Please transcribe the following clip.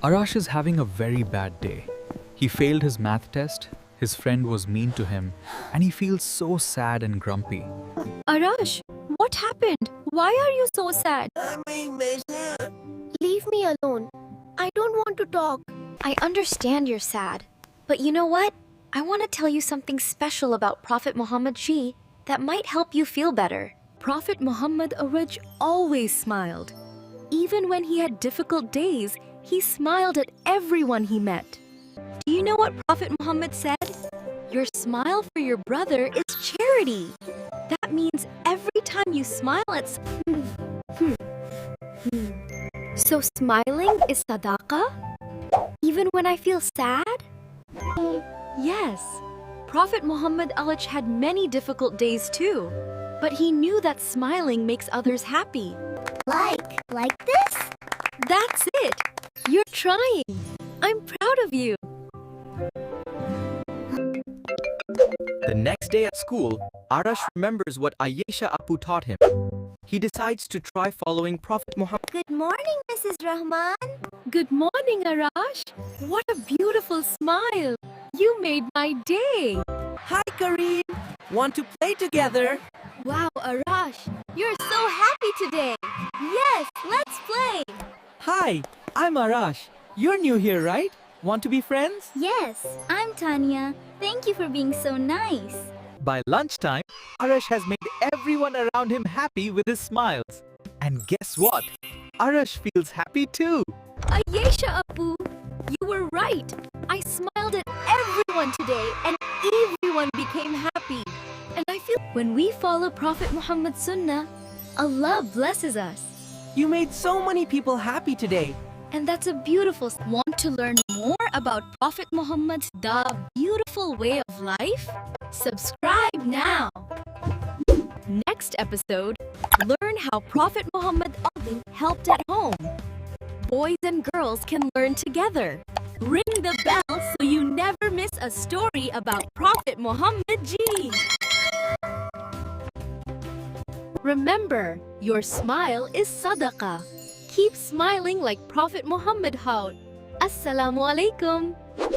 Arash is having a very bad day. He failed his math test, his friend was mean to him, and he feels so sad and grumpy. Arash, what happened? Why are you so sad? Leave me alone. I don't want to talk. I understand you're sad. But you know what? I want to tell you something special about Prophet Muhammad that might help you feel better. Prophet Muhammad always smiled. Even when he had difficult days, he smiled at everyone he met. Do you know what Prophet Muhammad said? Your smile for your brother is charity. That means every time you smile at someone. So smiling is sadaqah? Even when I feel sad? Yes. Prophet Muhammad had many difficult days too. But he knew that smiling makes others happy. Like this? That's it! You're trying! I'm proud of you! The next day at school, Arash remembers what Ayesha Apu taught him. He decides to try following Prophet Muhammad. Good morning, Mrs. Rahman. Good morning, Arash! What a beautiful smile! You made my day! Hi, Kareem. Want to play together? Wow, Arash! You're so happy today! Yes, let's play! Hi, I'm Arash. You're new here, right? Want to be friends? Yes, I'm Tanya. Thank you for being so nice. By lunchtime, Arash has made everyone around him happy with his smiles. And guess what? Arash feels happy too. Ayesha Apu, you were right! I smiled at everyone today and everyone became happy. And I feel when we follow Prophet Muhammad's Sunnah, Allah blesses us. You made so many people happy today. And that's a beautiful. Want to learn more about Prophet Muhammad's beautiful way of life? Subscribe now! Next episode, learn how Prophet Muhammad helped at home. Boys and girls can learn together. Ring the bell so you never miss a story about Prophet Muhammad G. Remember, your smile is sadaqah. Keep smiling like Prophet Muhammad had. Assalamu alaikum.